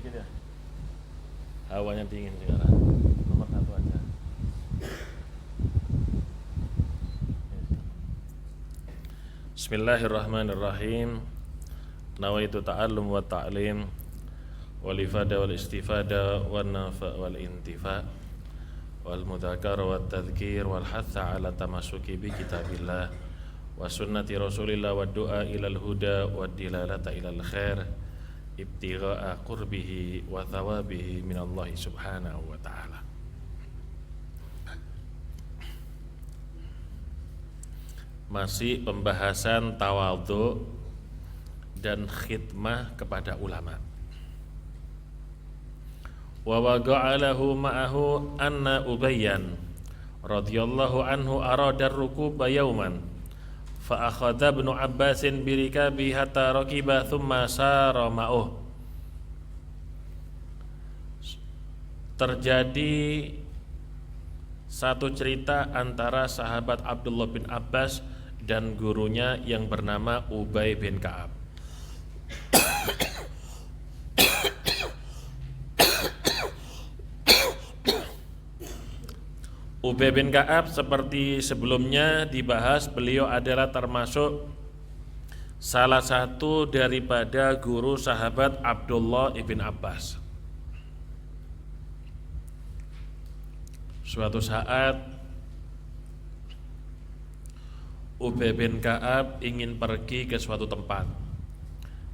sedikit ya. Hawanya dingin sekarang. Nomor 1 aja. Bismillahirrahmanirrahim. Nawaitu ta'allum wa ta'lim wal ifada wal istifada wan nafa wal intifa wal mudzakkar wat tadhkir wal hatha ala tamassuki bi kitabillah wa sunnati rasulillah wa du'a ilal huda wa dilalata ilal khair ibtigha'a qurbihi wa thawabihi minallahi subhanahu wa ta'ala. Masih pembahasan tawadhu dan khidmah kepada ulama. Wa waqa'alahu ma'ahu anna Ubayyan radhiyallahu anhu arada ar-rukuba yawman fa akhadha ibnu Abbasin birikabi hatta raqiba thumma sara ma'uh. Terjadi satu cerita antara sahabat Abdullah bin Abbas dan gurunya yang bernama Ubay bin Ka'ab. Ubay bin Ka'ab seperti sebelumnya dibahas, beliau adalah termasuk salah satu daripada guru sahabat Abdullah ibn Abbas. Suatu saat Ubay bin Ka'ab ingin pergi ke suatu tempat,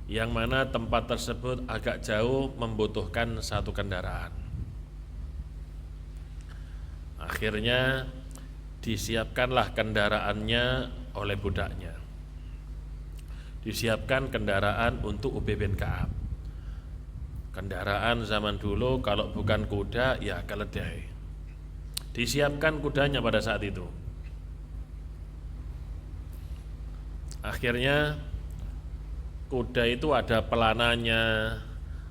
yang mana tempat tersebut agak jauh, membutuhkan satu kendaraan. Akhirnya disiapkanlah kendaraannya oleh budaknya. Disiapkan kendaraan untuk Ubay bin Ka'ab. Kendaraan zaman dulu kalau bukan kuda ya keledai. Disiapkan kudanya pada saat itu. Akhirnya kuda itu ada pelananya,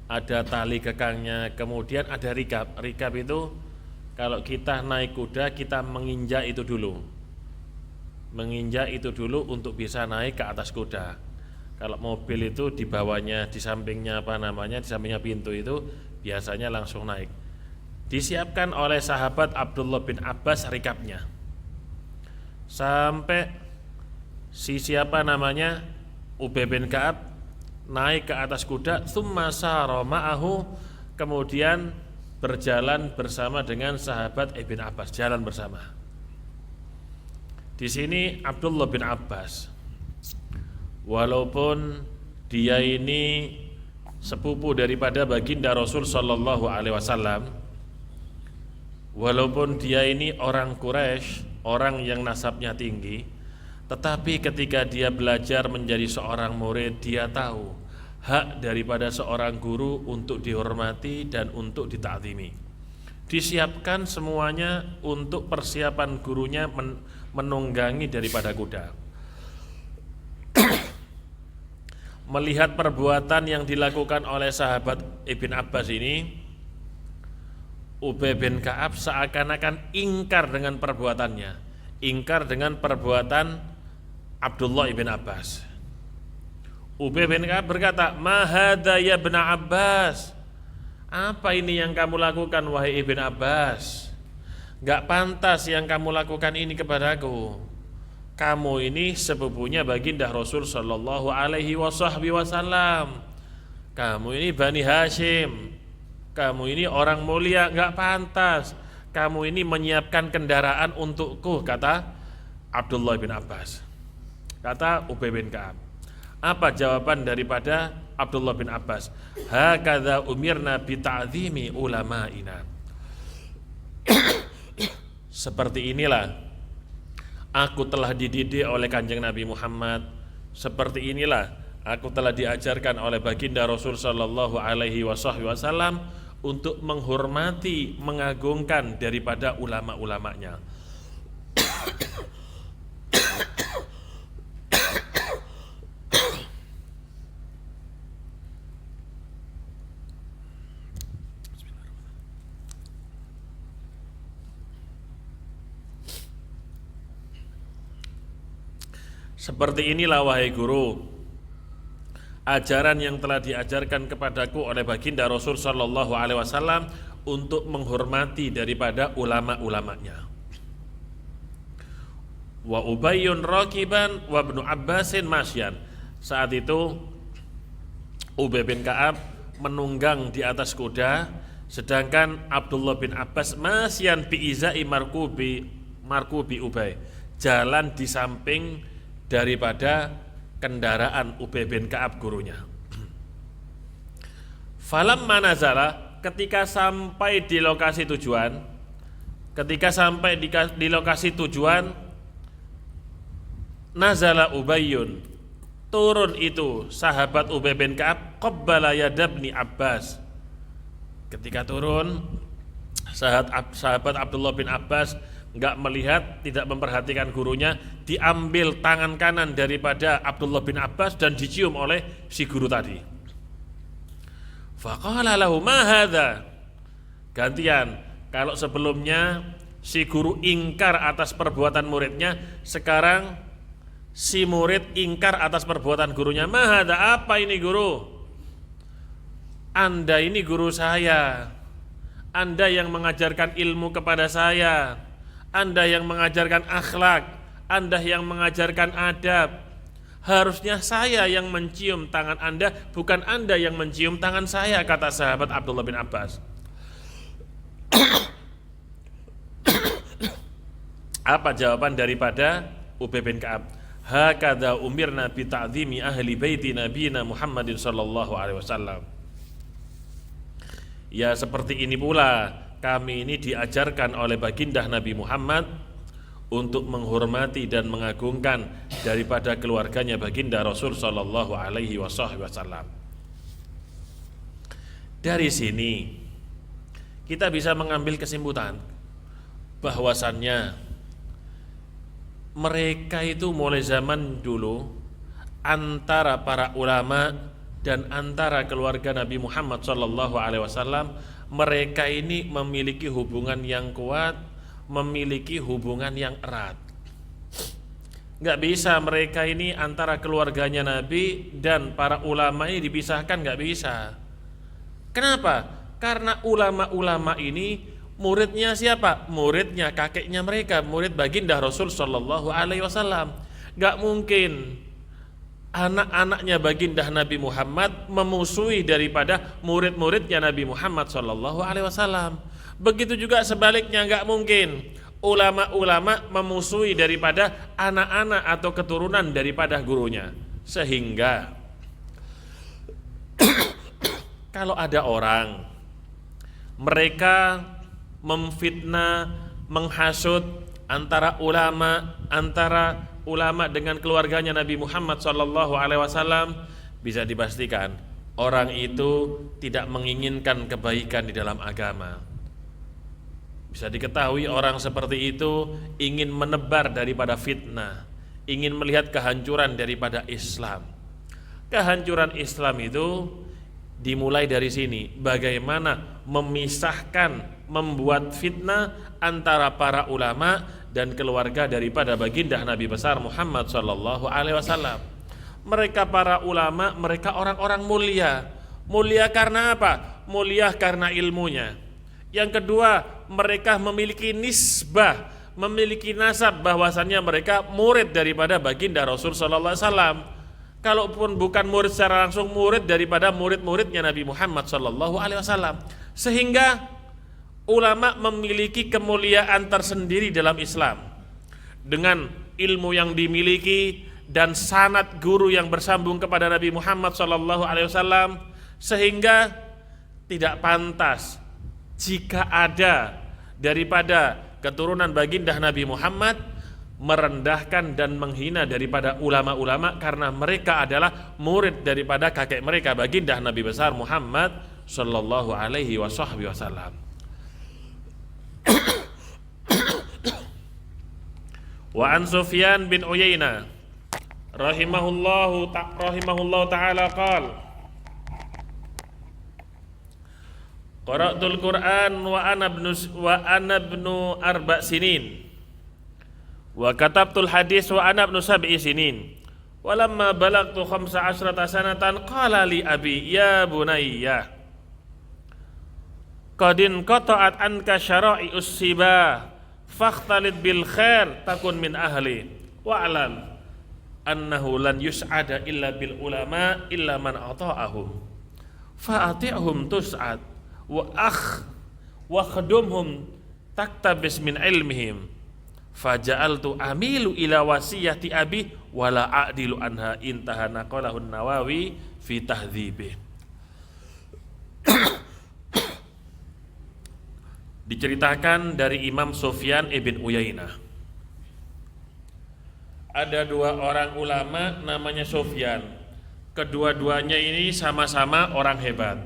ada tali kekangnya, kemudian ada rikab. Rikab itu kalau kita naik kuda, kita menginjak itu dulu. Menginjak itu dulu untuk bisa naik ke atas kuda. Kalau mobil itu di bawahnya, di sampingnya di sampingnya pintu itu biasanya langsung naik. Disiapkan oleh sahabat Abdullah bin Abbas rikabnya. Sampai Ubay bin Ka'ab naik ke atas kuda, tsumma sara ma'ahu, kemudian berjalan bersama dengan sahabat Ibn Abbas, jalan bersama. Di sini Abdullah bin Abbas, walaupun dia ini sepupu daripada baginda Rasul sallallahu alaihi wasallam, walaupun dia ini orang Quraisy, orang yang nasabnya tinggi, tetapi ketika dia belajar menjadi seorang murid, dia tahu hak daripada seorang guru untuk dihormati dan untuk ditaatimi. Disiapkan semuanya untuk persiapan gurunya menunggangi daripada kuda. Melihat perbuatan yang dilakukan oleh sahabat Ibn Abbas ini, Ubay bin Ka'ab seakan-akan ingkar dengan perbuatannya, ingkar dengan perbuatan Abdullah ibn Abbas. Ubay bin Ka'ab berkata, "Ma hadza ya ibn Abbas?" Apa ini yang kamu lakukan wahai Ibn Abbas? Gak pantas yang kamu lakukan ini kepadaku. Kamu ini sepupunya baginda Rasul sallallahu alaihi wasallam. Kamu ini Bani Hashim. Kamu ini orang mulia, gak pantas. Kamu ini menyiapkan kendaraan untukku, kata Abdullah bin Abbas. Kata Ubay bin Ka'ab. Apa jawaban daripada Abdullah bin Abbas? Hakadza umirna bi ta'zimi ulama'ina. Seperti inilah aku telah dididik oleh Kanjeng Nabi Muhammad. Seperti inilah aku telah diajarkan oleh baginda Rasul sallallahu alaihi wasallam untuk menghormati, mengagungkan daripada ulama-ulamanya. Seperti inilah wahai guru, ajaran yang telah diajarkan kepadaku oleh baginda Rasul sallallahu alaihi wasallam untuk menghormati daripada ulama-ulamanya. Wa Ubayyun rakiban wa Ibnu Abbasin masyan. Saat itu Ubay bin Ka'ab menunggang di atas kuda, sedangkan Abdullah bin Abbas masyan bi izai markubi Ubay, jalan di samping daripada kendaraan Ubay bin Ka'ab gurunya. Falamma nazala, ketika sampai di lokasi tujuan, nazala Ubayyun, turun itu sahabat Ubay bin Ka'ab, qabbala yadabni Abbas. Ketika turun, sahabat Abdullah bin Abbas enggak melihat, tidak memperhatikan gurunya, diambil tangan kanan daripada Abdullah bin Abbas dan dicium oleh si guru tadi. Faqala lahu ma hadza. Gantian, kalau sebelumnya si guru ingkar atas perbuatan muridnya, sekarang si murid ingkar atas perbuatan gurunya. Ma hadza, apa ini guru? Anda ini guru saya, Anda yang mengajarkan ilmu kepada saya, Anda yang mengajarkan akhlak, Anda yang mengajarkan adab. Harusnya saya yang mencium tangan Anda, bukan Anda yang mencium tangan saya, kata sahabat Abdullah bin Abbas. Apa jawaban daripada Ubay bin Ka'ab? Hakadha umirna bi ta'zimi ahli baiti nabiyina Muhammadin sallallahu alaihi wasallam. Ya, seperti ini pula kami ini diajarkan oleh baginda Nabi Muhammad untuk menghormati dan mengagungkan daripada keluarganya baginda Rasul sallallahu alaihi wasallam. Dari sini kita bisa mengambil kesimpulan bahwasannya mereka itu mulai zaman dulu, antara para ulama dan antara keluarga Nabi Muhammad sallallahu alaihi wasallam, mereka ini memiliki hubungan yang kuat, memiliki hubungan yang erat. Enggak bisa mereka ini antara keluarganya Nabi dan para ulama ini dipisahkan, enggak bisa. Kenapa? Karena ulama-ulama ini muridnya siapa? Muridnya kakeknya mereka, murid baginda Rasul sallallahu alaihi wasallam. Enggak mungkin anak-anaknya baginda Nabi Muhammad memusuhi daripada murid-muridnya Nabi Muhammad sallallahu alaihi wasallam. Begitu juga sebaliknya, enggak mungkin ulama-ulama memusuhi daripada anak-anak atau keturunan daripada gurunya. Sehingga kalau ada orang mereka memfitnah, menghasut antara ulama dengan keluarganya Nabi Muhammad sallallahu alaihi wasallam, bisa dipastikan orang itu tidak menginginkan kebaikan di dalam agama. Bisa diketahui orang seperti itu ingin menebar daripada fitnah, ingin melihat kehancuran daripada Islam. Kehancuran Islam itu dimulai dari sini, bagaimana memisahkan, membuat fitnah antara para ulama dan keluarga daripada baginda Nabi besar Muhammad sallallahu alaihi wasallam. Mereka para ulama, mereka orang-orang mulia. Mulia karena apa? Mulia karena ilmunya. Yang kedua, mereka memiliki nisbah, memiliki nasab bahwasannya mereka murid daripada baginda Rasul sallallahu alaihi wasallam. Kalaupun bukan murid secara langsung, murid daripada murid-muridnya Nabi Muhammad sallallahu alaihi wasallam. Sehingga ulama memiliki kemuliaan tersendiri dalam Islam dengan ilmu yang dimiliki dan sanad guru yang bersambung kepada Nabi Muhammad sallallahu alaihi wasallam, sehingga tidak pantas jika ada daripada keturunan baginda Nabi Muhammad merendahkan dan menghina daripada ulama-ulama, karena mereka adalah murid daripada kakek mereka baginda Nabi besar Muhammad sallallahu alaihi wasallam. Wa an Sufyan bin Uyainah rahimahullahu ta'ala qala qara'tul Qur'an wa ana ibnu arba' sinin wa katabtul hadis wa ana ibnu sab'i sinin Walamma balagtu 15 sanatan qala li abi ya bunayya qadin qata'at anka syara'i'us siba fakhtalid bil khair takun min ahli wa'lam annahu lan yus'ada illa bil ulama illa man ata'ahum fa'ati'hum tus'ad wa khadumhum taktabis min ilmihim faja'altu amilu ila wasiyati abi wala a'dilu anha intaha naqalahu Nawawi fi tahdhibih. Diceritakan dari Imam Sufyan ibn Uyainah, ada dua orang ulama namanya Sufyan. Kedua-duanya ini sama-sama orang hebat.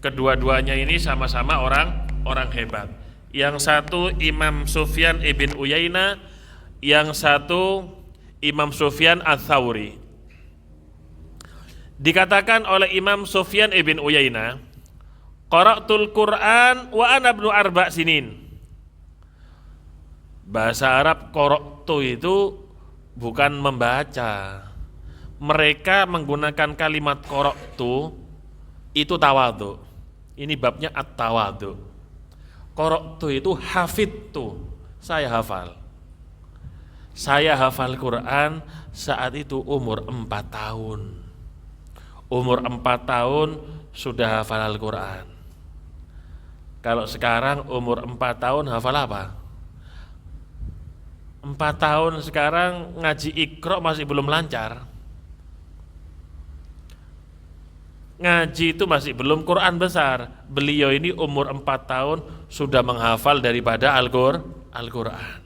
Kedua-duanya ini sama-sama orang hebat. Yang satu Imam Sufyan ibn Uyainah, yang satu Imam Sufyan Ats-Tsauri. Dikatakan oleh Imam Sufyan ibn Uyainah, qara'tul Qur'an wa ana ibnu 4 sinin. Bahasa Arab qara'tu itu bukan membaca. Mereka menggunakan kalimat qara'tu itu tawadhu. Ini babnya at-tawadhu. Qara'tu itu hafidtu, saya hafal. Saya hafal Quran saat itu umur 4 tahun. Umur 4 tahun sudah hafal Al-Quran. Kalau sekarang umur 4 tahun hafal apa? 4 tahun sekarang ngaji Iqra masih belum lancar. Ngaji itu masih belum Quran besar. Beliau ini umur 4 tahun sudah menghafal daripada Al-Quran.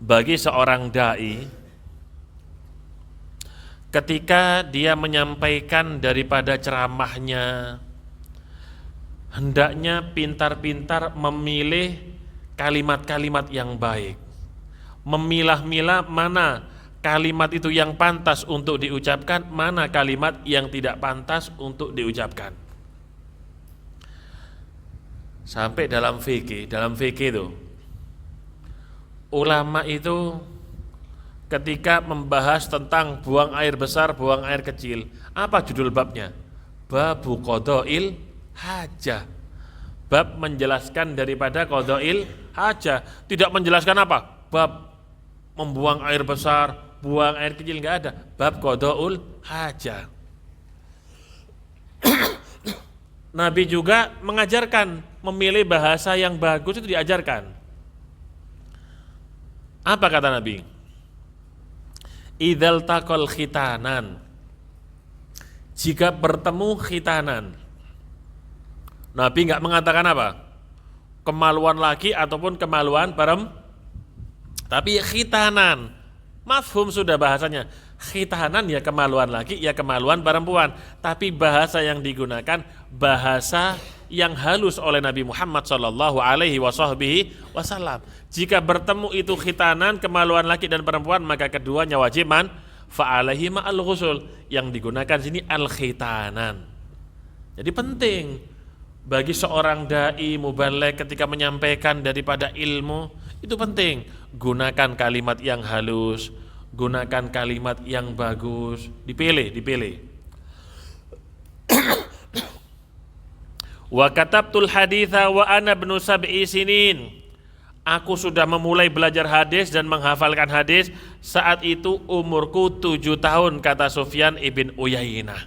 Bagi seorang da'i, ketika dia menyampaikan daripada ceramahnya, hendaknya pintar-pintar memilih kalimat-kalimat yang baik, memilah-milah mana kalimat itu yang pantas untuk diucapkan, mana kalimat yang tidak pantas untuk diucapkan. Sampai dalam fikih itu ulama itu ketika membahas tentang buang air besar, buang air kecil, apa judul babnya? Babu qada'il hajah. Bab menjelaskan daripada qada'il hajah, tidak menjelaskan apa? Bab membuang air besar, buang air kecil, enggak ada. Bab qada'ul hajah. Nabi juga mengajarkan memilih bahasa yang bagus, itu diajarkan. Apa kata Nabi? Idzal taqal khitanan, jika bertemu khitanan. Nabi enggak mengatakan apa? Kemaluan laki ataupun kemaluan perempuan, tapi khitanan. Mafhum sudah bahasanya. Khitanan ya kemaluan laki, ya kemaluan perempuan. Tapi bahasa yang digunakan bahasa yang halus oleh Nabi Muhammad sallallahu alaihi wasallam. Jika bertemu itu khitanan, kemaluan laki dan perempuan, maka keduanya wajib fa'alaihi ma'al ghusul. Yang digunakan sini al-khitanan. Jadi penting bagi seorang dai mubaligh ketika menyampaikan daripada ilmu, itu penting. Gunakan kalimat yang halus, gunakan kalimat yang bagus, dipilih. Wa katabtul haditha wa ana ibnu 7 sinin. Aku sudah memulai belajar hadis dan menghafalkan hadis saat itu umurku 7 tahun, kata Sufyan ibn Uyainah.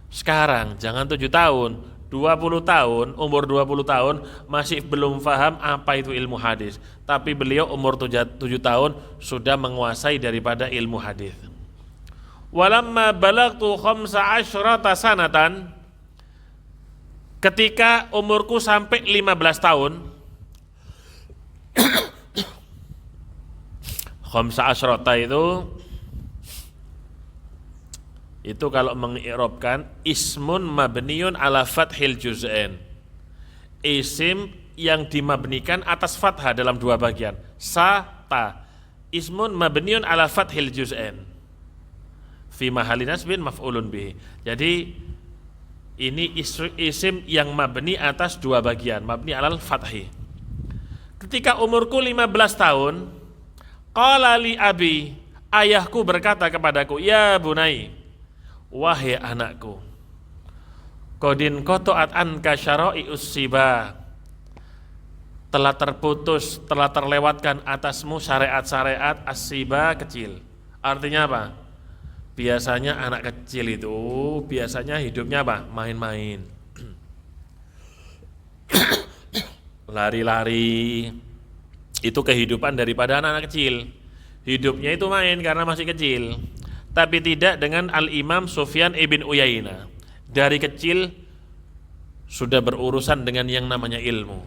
Sekarang jangan 7 tahun, 20 tahun, umur 20 tahun masih belum paham apa itu ilmu hadis. Tapi beliau umur 7 tahun sudah menguasai daripada ilmu hadis. Walamma balagtu 15 sanatan, ketika umurku sampai 15 tahun, khamsa asyrata itu kalau mengi'rabkan ismun mabniun ala fathil juz'ain, isim yang dimabnikan atas fathah dalam 2 bagian. Sata ismun mabniun ala fathil juz'ain fi mahalli nasbin maf'ulun bihi. Jadi ini isim yang mabni atas 2 bagian, mabni alal fathi. ketika umurku 15 tahun, qala li abi, ayahku berkata kepadaku, ya bunai, wahai anakku, qadin qata'at anka syara'i'us siba, telah terputus, telah terlewatkan atasmu syariat-syariat as-siba kecil. Artinya apa? Biasanya anak kecil itu biasanya hidupnya apa? Main-main. Lari-lari. Itu kehidupan daripada anak-anak kecil. Hidupnya itu main karena masih kecil. Tapi tidak dengan Al-Imam Sufyan ibn Uyainah. Dari kecil sudah berurusan dengan yang namanya ilmu.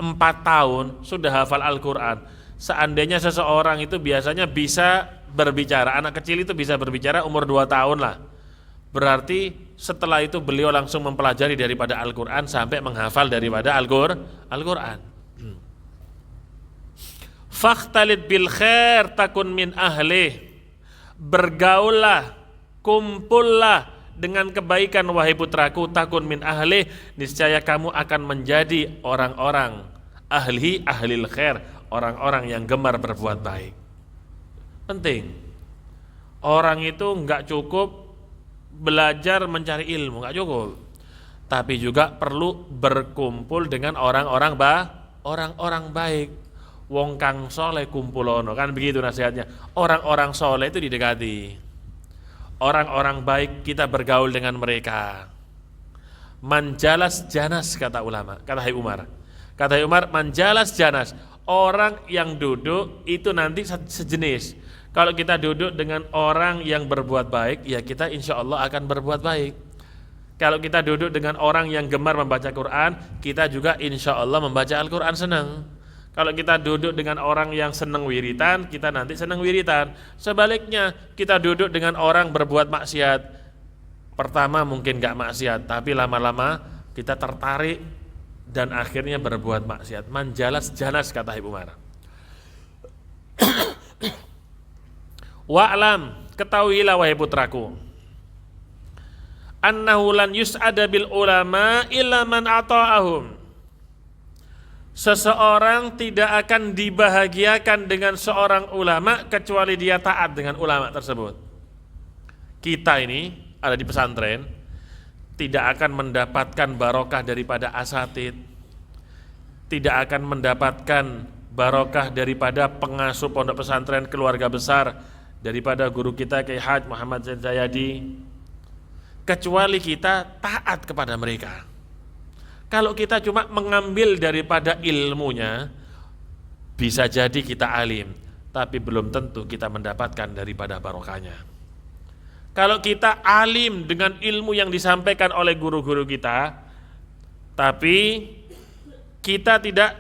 4 tahun sudah hafal Al-Quran. Seandainya seseorang itu biasanya bisa berbicara, anak kecil itu bisa berbicara umur 2 tahun lah. Berarti setelah itu beliau langsung mempelajari daripada Al-Quran sampai menghafal daripada Al-Quran. Fakhtalid bil khair takun min ahlih. Bergaullah, kumpullah dengan kebaikan wahai putraku, takun min ahlih, niscaya kamu akan menjadi orang-orang ahlil khair, orang-orang yang gemar berbuat baik. Penting. Orang itu enggak cukup belajar mencari ilmu, enggak cukup. Tapi juga perlu berkumpul dengan orang-orang baik. Wong kang soleh kumpulono, kan begitu nasihatnya. Orang-orang soleh itu didekati. Orang-orang baik kita bergaul dengan mereka. Manjalas janas, kata ulama, kata Hai Umar. Kata Hai Umar, manjalas janas, orang yang duduk itu nanti sejenis. Kalau kita duduk dengan orang yang berbuat baik, ya kita insya Allah akan berbuat baik. Kalau kita duduk dengan orang yang gemar membaca Quran, kita juga insya Allah membaca Al-Quran senang. Kalau kita duduk dengan orang yang senang wiritan, kita nanti senang wiritan. Sebaliknya, kita duduk dengan orang berbuat maksiat. Pertama mungkin gak maksiat, tapi lama-lama kita tertarik dan akhirnya berbuat maksiat. Manjalas janas, kata Ibu Umar. Wa'lam, ketahuilah wahai putraku, annahu lan yus'ada bil ulama illa man ata'ahum. Seseorang tidak akan dibahagiakan dengan seorang ulama kecuali dia taat dengan ulama tersebut. Kita ini ada di pesantren tidak akan mendapatkan barokah daripada asatid, tidak akan mendapatkan barokah daripada pengasuh pondok pesantren keluarga besar, daripada guru kita Kyai Haj Muhammad Zain Zayadi, kecuali kita taat kepada mereka. Kalau kita cuma mengambil daripada ilmunya, bisa jadi kita alim, tapi belum tentu kita mendapatkan daripada barokahnya. Kalau kita alim dengan ilmu yang disampaikan oleh guru-guru kita, tapi kita tidak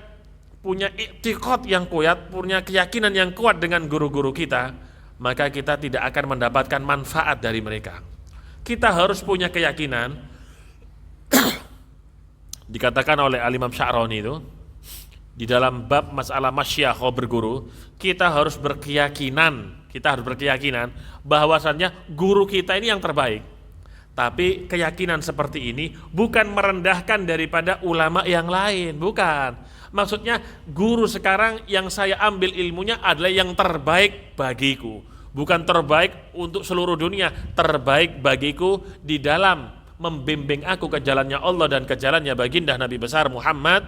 punya i'tiqad yang kuat, punya keyakinan yang kuat dengan guru-guru kita, maka kita tidak akan mendapatkan manfaat dari mereka. Kita harus punya keyakinan. Dikatakan oleh Al-Imam Sya'rani itu di dalam bab masalah masyayikh berguru, kita harus berkeyakinan bahwasannya guru kita ini yang terbaik. Tapi keyakinan seperti ini bukan merendahkan daripada ulama yang lain, bukan. Maksudnya guru sekarang yang saya ambil ilmunya adalah yang terbaik bagiku, bukan terbaik untuk seluruh dunia, terbaik bagiku di dalam membimbing aku ke jalannya Allah dan ke jalannya baginda Nabi besar Muhammad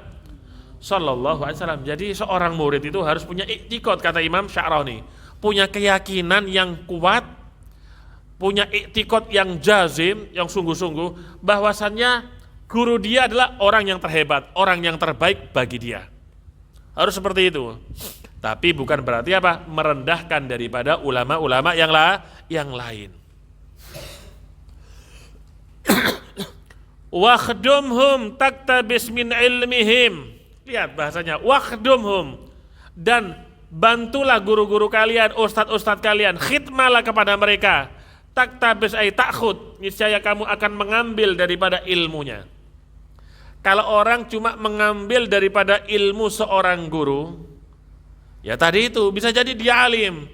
sallallahu alaihi wasallam. Jadi seorang murid itu harus punya i'tiqad, kata Imam Sya'rani, punya keyakinan yang kuat, punya i'tiqad yang jazim, yang sungguh-sungguh bahwasannya guru dia adalah orang yang terhebat, orang yang terbaik bagi dia. Harus seperti itu. Tapi bukan berarti apa? Merendahkan daripada ulama-ulama yang lain. Wakhdumhum taktabis min ilmihim. Lihat bahasanya, wakhdumhum, dan bantulah guru-guru kalian, ustadz-ustadz kalian, khidmalah kepada mereka. Taktabis ay takhud, niscaya kamu akan mengambil daripada ilmunya. Kalau orang cuma mengambil daripada ilmu seorang guru, ya tadi itu bisa jadi dia alim,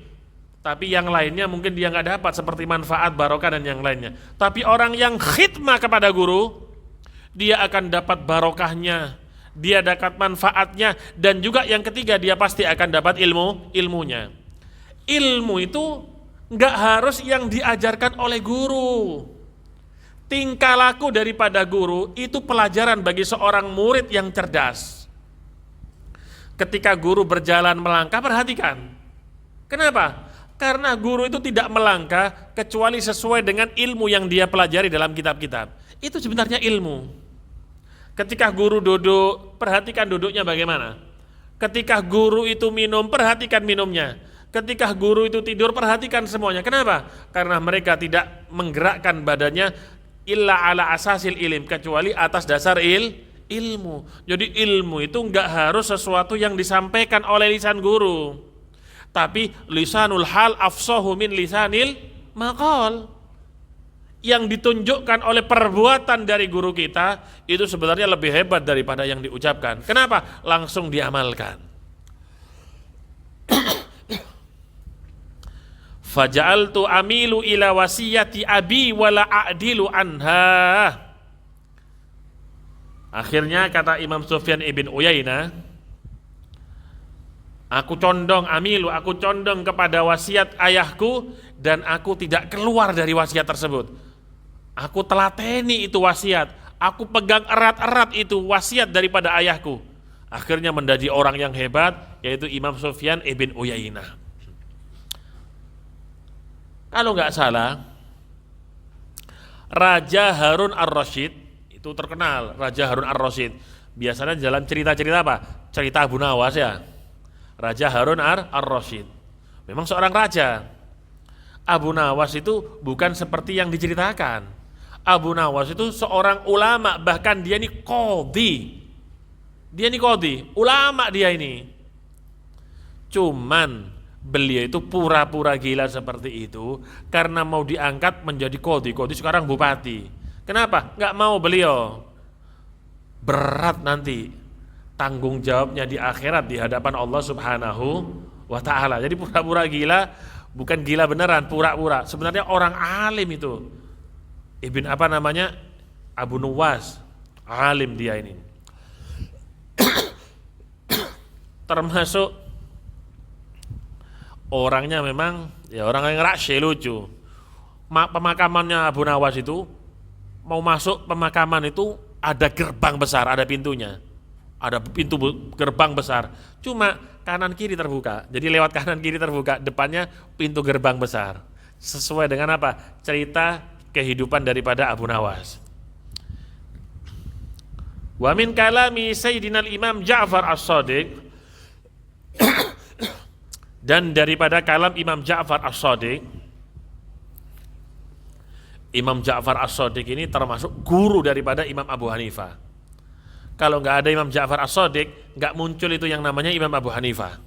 tapi yang lainnya mungkin dia nggak dapat seperti manfaat, barokah dan yang lainnya. Tapi orang yang khidmah kepada guru, dia akan dapat barokahnya, dia dapat manfaatnya, dan juga yang ketiga dia pasti akan dapat ilmunya. Ilmu itu nggak harus yang diajarkan oleh guru. Tingkah laku daripada guru itu pelajaran bagi seorang murid yang cerdas. Ketika guru berjalan melangkah, perhatikan. Kenapa? Karena guru itu tidak melangkah kecuali sesuai dengan ilmu yang dia pelajari dalam kitab-kitab. Itu sebenarnya ilmu. Ketika guru duduk, perhatikan duduknya bagaimana. Ketika guru itu minum, perhatikan minumnya. Ketika guru itu tidur, perhatikan semuanya. Kenapa? Karena mereka tidak menggerakkan badannya illa ala asasil ilim, kecuali atas dasar ilmu. Jadi ilmu itu enggak harus sesuatu yang disampaikan oleh lisan guru, tapi lisanul hal afsahu min lisanil maqal. Yang ditunjukkan oleh perbuatan dari guru kita itu sebenarnya lebih hebat daripada yang diucapkan. Kenapa? Langsung diamalkan. Faja'altu amilu ila wasiyati abi wala a'dilu anha. Akhirnya kata Imam Sufyan ibn Uyainah, aku condong kepada wasiat ayahku dan aku tidak keluar dari wasiat tersebut. Aku telateni itu wasiat, aku pegang erat-erat itu wasiat daripada ayahku. Akhirnya menjadi orang yang hebat, yaitu Imam Sufyan ibn Uyainah. Kalau nggak salah, Raja Harun ar-Rasyid itu terkenal. Raja Harun ar-Rasyid biasanya dalam cerita-cerita apa? Cerita Abu Nawas ya. Raja Harun ar-Rasyid memang seorang raja. Abu Nawas itu bukan seperti yang diceritakan. Abu Nawas itu seorang ulama, bahkan dia ini qadhi. Ulama dia ini. Cuman beliau itu pura-pura gila seperti itu karena mau diangkat menjadi qadhi sekarang bupati. Kenapa? Nggak mau beliau. Berat nanti tanggung jawabnya di akhirat di hadapan Allah Subhanahu wa ta'ala. Jadi pura-pura gila, bukan gila beneran, pura-pura. Sebenarnya orang alim itu. Abu Nuwas, alim dia ini. Termasuk orangnya memang ya orang yang rasyih, lucu. Pemakamannya Abu Nawas itu, mau masuk pemakaman itu ada gerbang besar, ada pintunya. Ada pintu gerbang besar. Cuma kanan kiri terbuka. Jadi lewat kanan kiri terbuka, depannya pintu gerbang besar. Sesuai dengan apa? Cerita kehidupan daripada Abu Nawas. Wa min kalami Sayyidina Imam Ja'far As-Shadiq, dan daripada kalam Imam Ja'far As-Shadiq. Imam Ja'far As-Shadiq ini termasuk guru daripada Imam Abu Hanifah. Kalau nggak ada Imam Ja'far As-Shadiq, nggak muncul itu yang namanya Imam Abu Hanifah.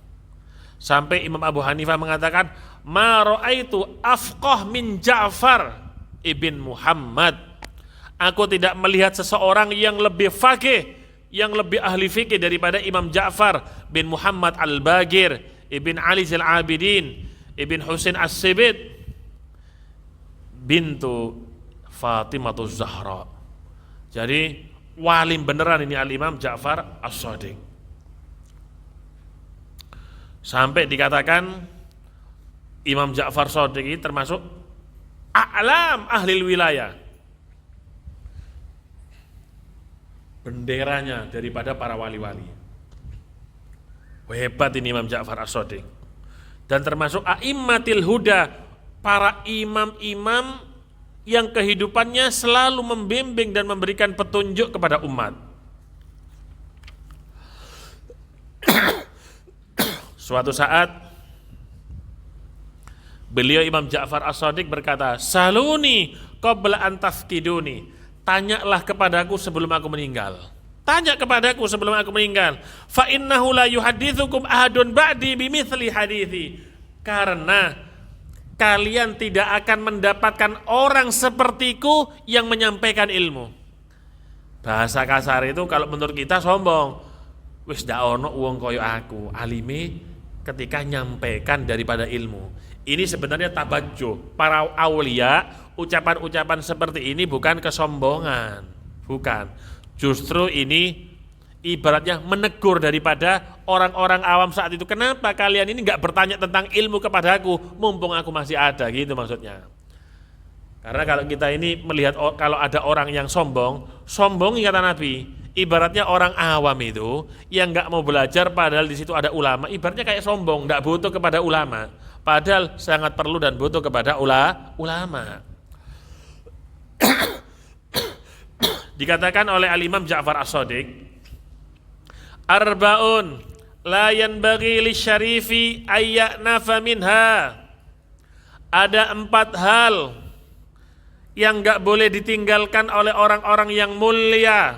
Sampai Imam Abu Hanifah mengatakan, ma ra'aitu afqah min Ja'far ibn Muhammad. Aku tidak melihat seseorang yang lebih faqih, yang lebih ahli fikih daripada Imam Ja'far bin Muhammad al-Bagir ibn Ali al-Abidin ibn Husain as-Sibit bintu Fatimatu Zahra. Jadi walim beneran ini al-Imam Ja'far As-Shadiq. Sampai dikatakan Imam Ja'far As-Shadiq ini termasuk a'lam ahli wilayah, benderanya daripada para wali-wali. Hebat ini Imam Ja'far As-Shadiq. Dan termasuk a'immatil huda, para imam-imam yang kehidupannya selalu membimbing dan memberikan petunjuk kepada umat. Suatu saat beliau Imam Ja'far As-Shadiq berkata, saluni qabla an tafkiduni, tanyalah kepadaku sebelum aku meninggal. Tanya kepadaku sebelum aku meninggal. Fa innahu la yuhaditsukum ahadun ba'di bimithli hadithi. Karena kalian tidak akan mendapatkan orang sepertiku yang menyampaikan ilmu. Bahasa kasar itu kalau menurut kita sombong. Wis dak ono wong koyo aku, alime ketika nyampaikan daripada ilmu. Ini sebenarnya tabajjuh. Para aulia, ucapan-ucapan seperti ini bukan kesombongan. Bukan. Justru ini ibaratnya menegur daripada orang-orang awam saat itu. Kenapa kalian ini nggak bertanya tentang ilmu kepadaku, mumpung aku masih ada, gitu maksudnya. Karena kalau kita ini melihat kalau ada orang yang sombong kata Nabi, ibaratnya orang awam itu yang nggak mau belajar padahal di situ ada ulama, ibaratnya kayak sombong, nggak butuh kepada ulama, padahal sangat perlu dan butuh kepada ulama. Dikatakan oleh Al-Imam Ja'far As-Shadiq, arba'un la yanbaghi lisyarifi ayya'nafa minha. Ada 4 hal yang gak boleh ditinggalkan oleh orang-orang yang mulia.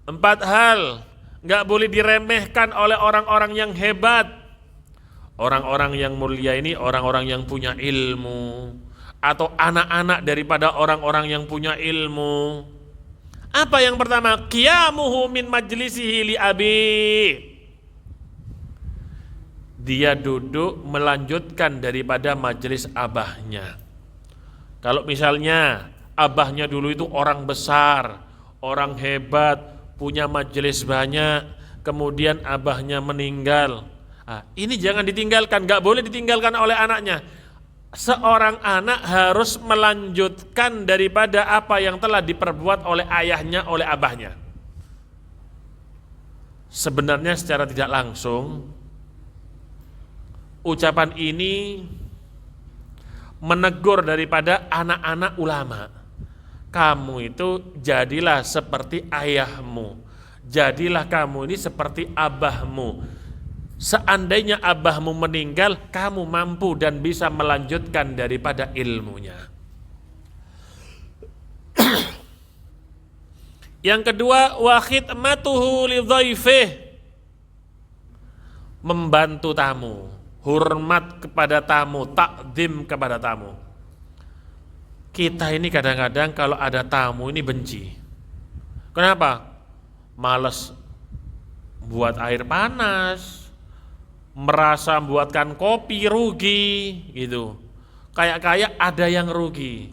4 hal gak boleh diremehkan oleh orang-orang yang hebat. Orang-orang yang mulia ini orang-orang yang punya ilmu, atau anak-anak daripada orang-orang yang punya ilmu. Apa yang pertama? Qiyamuhu min majlisihi li abi. Dia duduk melanjutkan daripada majelis abahnya. Kalau misalnya abahnya dulu itu orang besar, orang hebat, punya majelis banyak, kemudian abahnya meninggal, ini jangan ditinggalkan, gak boleh ditinggalkan oleh anaknya. Seorang anak harus melanjutkan daripada apa yang telah diperbuat oleh ayahnya, oleh abahnya. Sebenarnya secara tidak langsung ucapan ini menegur daripada anak-anak ulama. Kamu itu jadilah seperti ayahmu, jadilah kamu ini seperti abahmu. Seandainya abahmu meninggal, kamu mampu dan bisa melanjutkan daripada ilmunya. Yang kedua, wa khidmatuhu li dhaifih, membantu tamu, hormat kepada tamu, takdim kepada tamu. Kita ini kadang-kadang kalau ada tamu ini benci. Kenapa? Males buat air panas, merasa buatkan kopi rugi gitu. Kayak ada yang rugi.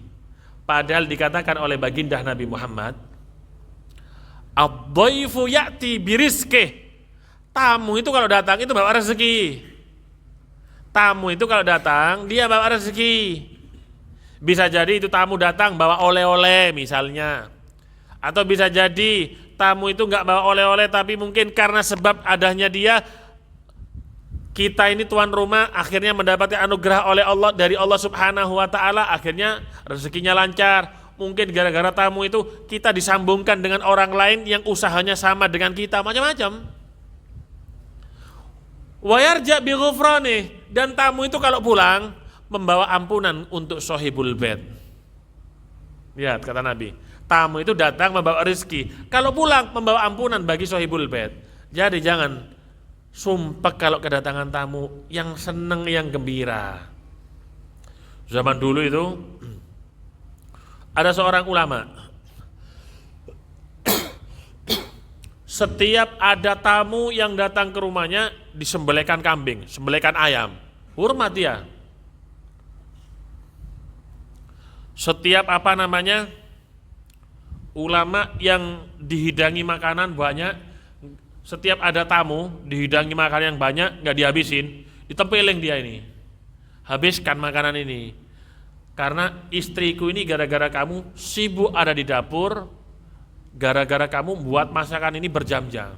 Padahal dikatakan oleh baginda Nabi Muhammad, ad-dhaifu ya'ti birizqih. Tamu itu kalau datang itu bawa rezeki. Tamu itu kalau datang dia bawa rezeki. Bisa jadi itu tamu datang bawa oleh-oleh misalnya. Atau bisa jadi tamu itu enggak bawa oleh-oleh, tapi mungkin karena sebab adanya dia, kita ini tuan rumah akhirnya mendapatkan anugerah oleh Allah dari Allah Subhanahu wa taala, akhirnya rezekinya lancar. Mungkin gara-gara tamu itu kita disambungkan dengan orang lain yang usahanya sama dengan kita, macam-macam. Wa yarja bi ghufrani, dan tamu itu kalau pulang membawa ampunan untuk sahibul bait. Lihat kata Nabi, tamu itu datang membawa rezeki, kalau pulang membawa ampunan bagi sahibul bait. Jadi jangan sumpah kalau kedatangan tamu, yang seneng, yang gembira. Zaman dulu itu ada seorang ulama, setiap ada tamu yang datang ke rumahnya disembelihkan kambing, sembelihkan ayam, hormat dia. Setiap ulama yang dihidangi makanan banyak, setiap ada tamu dihidangi makanan yang banyak, nggak dihabisin, ditempeleng dia ini, habiskan makanan ini, karena istriku ini gara-gara kamu sibuk ada di dapur, gara-gara kamu buat masakan ini berjam-jam.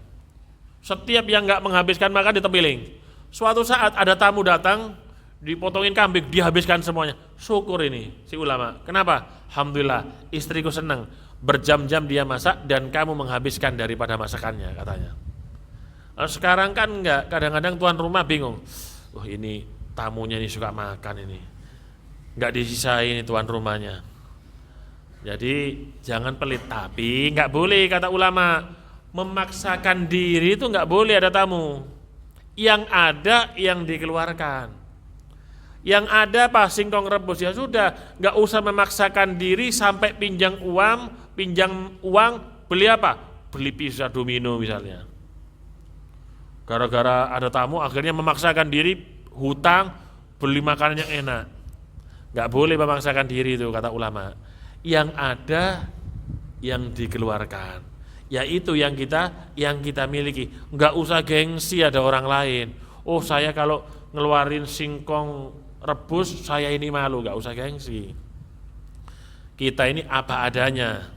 Setiap yang nggak menghabiskan makan ditempeleng. Suatu saat ada tamu datang, dipotongin kambing, dihabiskan semuanya. Syukur ini si ulama. Kenapa? Alhamdulillah, istriku senang, berjam-jam dia masak dan kamu menghabiskan daripada masakannya, katanya. Sekarang kan enggak, kadang-kadang tuan rumah bingung, ini tamunya ini suka makan ini, enggak disisain ini tuan rumahnya. Jadi jangan pelit, tapi enggak boleh kata ulama, memaksakan diri itu enggak boleh ada tamu. Yang ada yang dikeluarkan. Yang ada pas singkong rebus ya sudah, enggak usah memaksakan diri sampai pinjam uang, beli apa? Beli pizza Domino misalnya. Gara-gara ada tamu akhirnya memaksakan diri hutang beli makanan yang enak. Gak boleh memaksakan diri itu kata ulama. Yang ada yang dikeluarkan, yaitu yang kita miliki. Nggak usah gengsi ada orang lain. Oh, saya kalau ngeluarin singkong rebus saya ini malu, nggak usah gengsi. Kita ini apa adanya.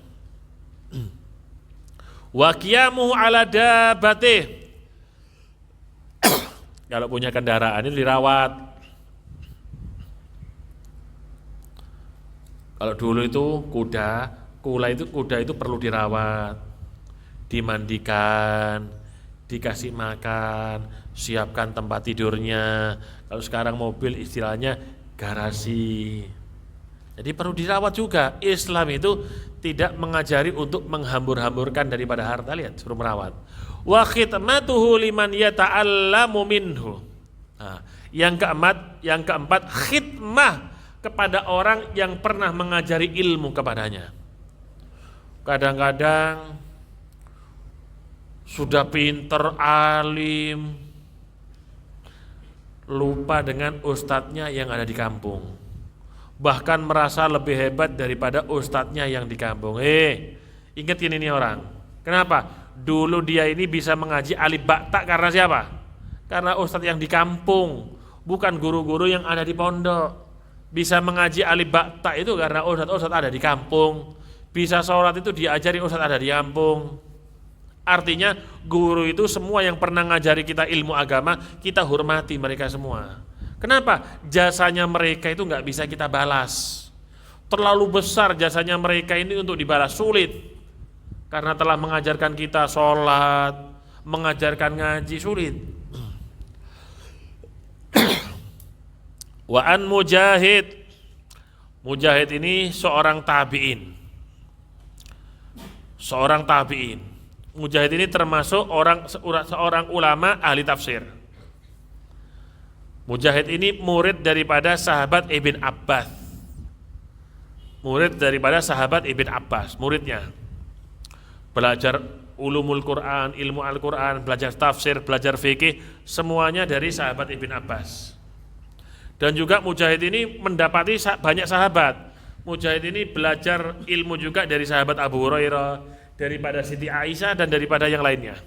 Wa qiyamuhu ala dabbatih. Kalau punya kendaraan itu dirawat. Kalau dulu itu kuda itu perlu dirawat, dimandikan, dikasih makan, siapkan tempat tidurnya. Kalau sekarang mobil istilahnya garasi. Jadi perlu dirawat juga. Islam itu tidak mengajari untuk menghambur-hamburkan daripada harta, lihat, suruh merawat. Wa khidmatuhu liman yata'allamu minhu. Nah, yang keempat khidmah kepada orang yang pernah mengajari ilmu kepadanya. Kadang-kadang sudah pinter, alim, lupa dengan ustadznya yang ada di kampung. Bahkan merasa lebih hebat daripada ustadznya yang di kampung. Ingat ini nih orang. Kenapa? Dulu dia ini bisa mengaji alif ba ta karena siapa? Karena ustadz yang di kampung, bukan guru-guru yang ada di pondok. Bisa mengaji alif ba ta itu karena ustadz ada di kampung. Bisa sholat itu diajari ustadz ada di kampung. Artinya guru itu semua yang pernah ngajari kita ilmu agama, kita hormati mereka semua. Kenapa? Jasanya mereka itu nggak bisa kita balas. Terlalu besar jasanya mereka ini untuk dibalas, sulit. Karena telah mengajarkan kita sholat, mengajarkan ngaji, sulit. Wa an Mujahid. Mujahid ini seorang tabi'in. Mujahid ini termasuk seorang ulama ahli tafsir. Mujahid ini murid daripada sahabat Ibn Abbas. Muridnya. Belajar ulumul Quran, ilmu Al-Quran, belajar tafsir, belajar fikih, semuanya dari sahabat Ibn Abbas. Dan juga Mujahid ini mendapati banyak sahabat. Mujahid ini belajar ilmu juga dari sahabat Abu Hurairah, daripada Siti Aisyah, dan daripada yang lainnya.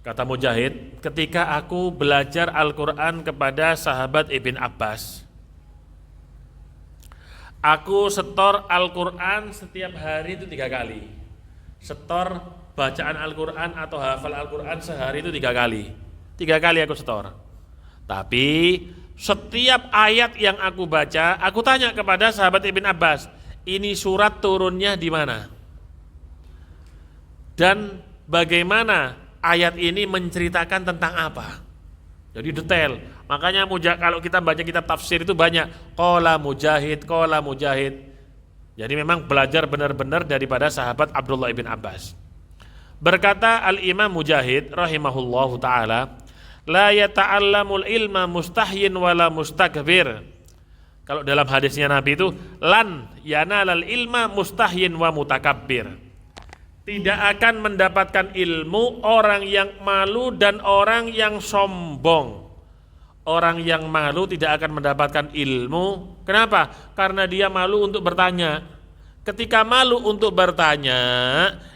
Kata Mujahid, ketika aku belajar Al-Quran kepada sahabat Ibn Abbas, aku setor Al-Quran setiap hari itu 3 kali. Setor bacaan Al-Quran atau hafal Al-Quran sehari itu 3 kali. 3 kali aku setor. Tapi setiap ayat yang aku baca, aku tanya kepada sahabat Ibn Abbas, ini surat turunnya di mana? Dan bagaimana ayat ini menceritakan tentang apa? Jadi detail. Makanya kalau kita baca kitab tafsir itu banyak qala Mujahid. Jadi memang belajar benar-benar daripada sahabat Abdullah ibn Abbas. Berkata Al-Imam Mujahid rahimahullahu ta'ala, la yata'allamul ilma mustahyin wala mustakbir. Kalau dalam hadisnya Nabi itu, lan yanalal ilma mustahyin wa mutakabbir. Tidak akan mendapatkan ilmu orang yang malu dan orang yang sombong. Orang yang malu tidak akan mendapatkan ilmu. Kenapa? Karena dia malu untuk bertanya. Ketika malu untuk bertanya,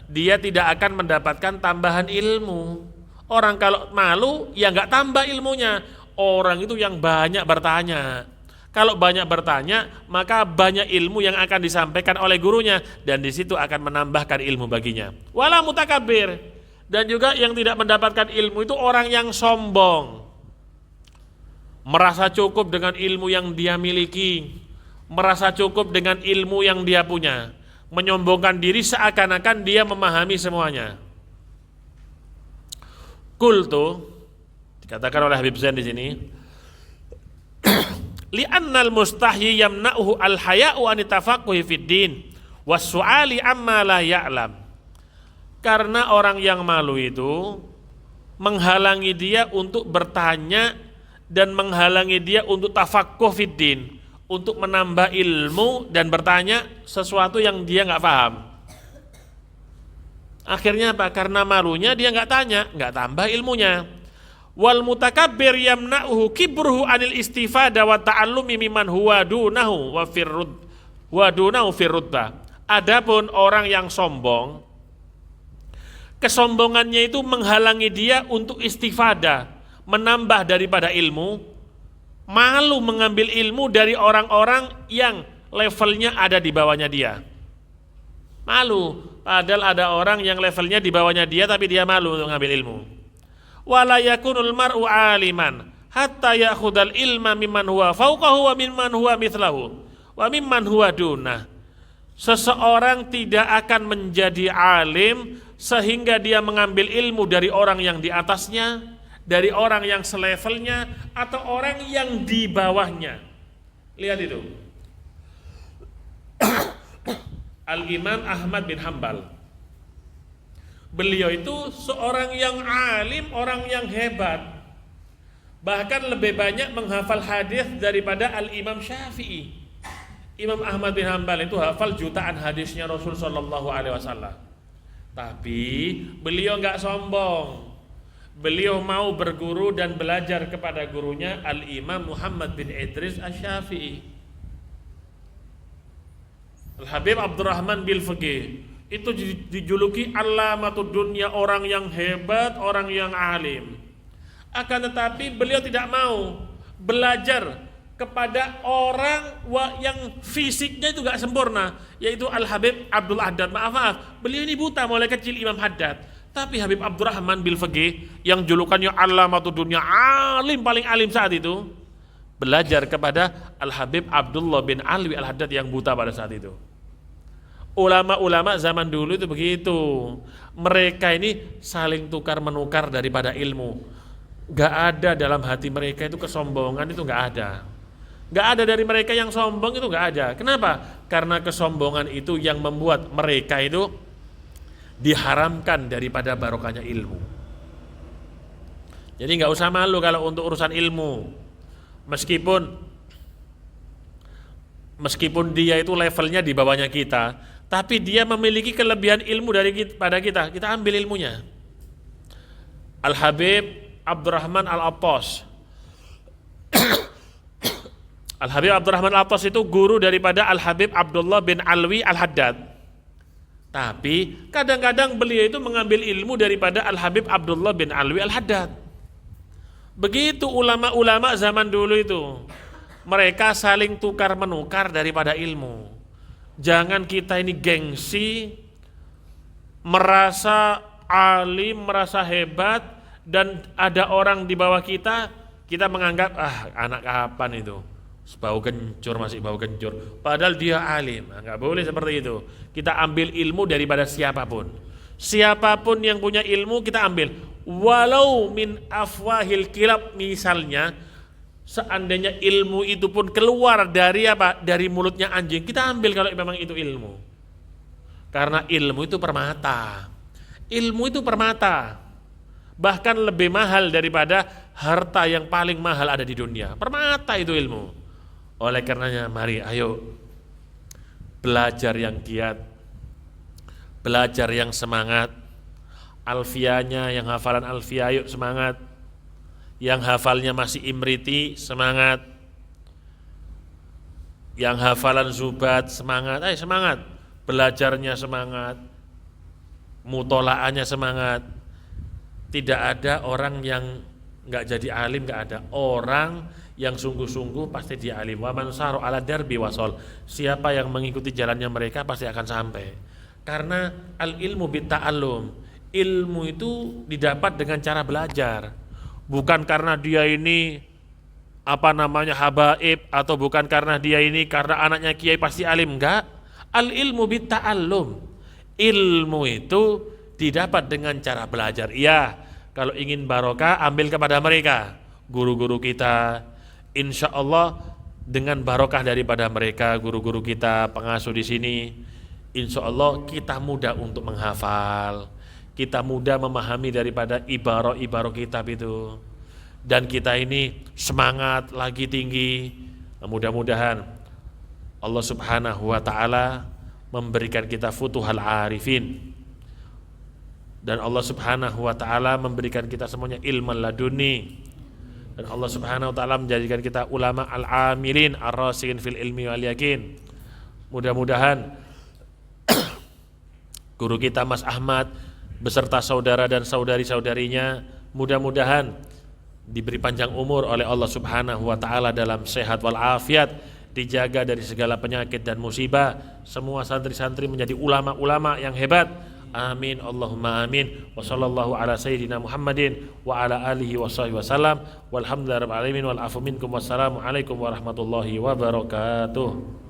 dia tidak akan mendapatkan tambahan ilmu. Orang kalau malu, ya nggak tambah ilmunya. Orang itu yang banyak bertanya. Kalau banyak bertanya, maka banyak ilmu yang akan disampaikan oleh gurunya, dan di situ akan menambahkan ilmu baginya. Wala mutakabbir. Dan juga yang tidak mendapatkan ilmu itu orang yang sombong. Merasa cukup dengan ilmu yang dia miliki, merasa cukup dengan ilmu yang dia punya, menyombongkan diri seakan-akan dia memahami semuanya. Qultu, dikatakan oleh Habib Zain di sini, li'annal mustahyi yamna'uhu al-haya'u an tafaqquhi fid din was-su'ali amma la ya'lam. Karena orang yang malu itu menghalangi dia untuk bertanya dan menghalangi dia untuk tafaqquh fid din, untuk menambah ilmu dan bertanya sesuatu yang dia enggak paham. Akhirnya apa? Karena malunya dia enggak tanya, enggak tambah ilmunya. Wal mutakabbir yamna'uhu kibruhu anil istifada wa ta'allumi mimman huwa dunahu wa dunahu firrutbah. Adapun orang yang sombong, kesombongannya itu menghalangi dia untuk istifadah, menambah daripada ilmu, malu mengambil ilmu dari orang-orang yang levelnya ada di bawahnya dia. Malu, padahal ada orang yang levelnya di bawahnya dia tapi dia malu untuk mengambil ilmu. Wala yakunul mar'u aliman hatta ya'khudal ilma mimman huwa fawqahu wa mimman huwa mithlahu wa mimman huwa dunah. Seseorang tidak akan menjadi alim sehingga dia mengambil ilmu dari orang yang di atasnya, dari orang yang selevelnya, atau orang yang di bawahnya. Lihat itu. Al-Imam Ahmad bin Hanbal. Beliau itu seorang yang alim, orang yang hebat. Bahkan lebih banyak menghafal hadis daripada Al-Imam Syafi'i. Imam Ahmad bin Hanbal itu hafal jutaan hadisnya Rasul sallallahu alaihi wasallam. Tapi beliau enggak sombong. Beliau mau berguru dan belajar kepada gurunya Al-Imam Muhammad bin Idris Asy-Syafi'i. Al-Habib Abdurrahman bil Fiqih itu dijuluki Allamatud Dunya, orang yang hebat, orang yang alim. Akan tetapi beliau tidak mau belajar kepada orang yang fisiknya itu gak sempurna, yaitu Al-Habib Abdul Haddad. Maaf, beliau ini buta mulai kecil, Imam Haddad. Tapi Habib Abdurrahman bil Fiqih yang julukannya Allamatud Dunya, alim paling alim saat itu, belajar kepada Al-Habib Abdullah bin Alwi Al-Haddad yang buta pada saat itu. Ulama-ulama zaman dulu itu begitu. Mereka ini saling tukar menukar daripada ilmu. Gak ada dalam hati mereka itu kesombongan, itu gak ada. Gak ada dari mereka yang sombong, itu gak ada. Kenapa? Karena kesombongan itu yang membuat mereka itu diharamkan daripada barokahnya ilmu. Jadi gak usah malu kalau untuk urusan ilmu. Meskipun dia itu levelnya di bawahnya kita, tapi dia memiliki kelebihan ilmu pada kita ambil ilmunya. Al-Habib Abdurrahman Al-Attas. Al-Habib Abdurrahman Al-Attas itu guru daripada Al-Habib Abdullah bin Alwi Al-Haddad. Tapi kadang-kadang beliau itu mengambil ilmu daripada Al-Habib Abdullah bin Alwi Al-Haddad. Begitu ulama-ulama zaman dulu itu. Mereka saling tukar menukar daripada ilmu. Jangan kita ini gengsi, merasa alim, merasa hebat, dan ada orang di bawah kita menganggap anak kapan itu, bau kencur, masih bau kencur, padahal dia alim. Enggak boleh seperti itu. Kita ambil ilmu daripada siapapun yang punya ilmu kita ambil, walau min afwahil kilab. Misalnya seandainya ilmu itu pun keluar dari dari mulutnya anjing, kita ambil kalau memang itu ilmu. Karena ilmu itu permata. Ilmu itu permata. Bahkan lebih mahal daripada harta yang paling mahal ada di dunia. Permata itu ilmu. Oleh karenanya mari ayo belajar yang giat, belajar yang semangat. Alfianya, yang hafalan alfiah, ayo semangat. Yang hafalnya masih imriti, semangat. Yang hafalan zubat, semangat. Ayo semangat. Belajarnya semangat. Mutolaannya semangat. Tidak ada orang yang enggak jadi alim, enggak ada. Orang yang sungguh-sungguh pasti dia alim. Wa man saru ala darbi wasol. Siapa yang mengikuti jalannya mereka pasti akan sampai. Karena al ilmu bitta'allum. Ilmu itu didapat dengan cara belajar. Bukan karena dia ini habaib, atau bukan karena dia ini karena anaknya kiai pasti alim, enggak. Al ilmu bitta'allum. Ilmu itu didapat dengan cara belajar. Iya, kalau ingin barokah ambil kepada mereka, guru-guru kita. Insya Allah dengan barokah daripada mereka, guru-guru kita, pengasuh di sini, insya Allah kita mudah untuk menghafal. Kita mudah memahami daripada ibarah-ibarah kitab itu. Dan kita ini semangat lagi tinggi. Mudah-mudahan Allah subhanahu wa ta'ala memberikan kita futuhal arifin. Dan Allah Subhanahu wa taala memberikan kita semuanya ilmu laduni. Dan Allah Subhanahu wa taala menjadikan kita ulama al-amilin ar-rasikin fil ilmi wal yakin. Mudah-mudahan guru kita Mas Ahmad beserta saudara dan saudari-saudarinya mudah-mudahan diberi panjang umur oleh Allah Subhanahu wa taala dalam sehat wal afiat, dijaga dari segala penyakit dan musibah. Semua santri-santri menjadi ulama-ulama yang hebat. Amin Allahumma amin. Wa sallallahu ala sayyidina Muhammadin wa ala alihi wa sahbihi wasallam. Walhamdulillahirabbil alamin wal afu minkum. Wassalamu alaikum warahmatullahi wabarakatuh.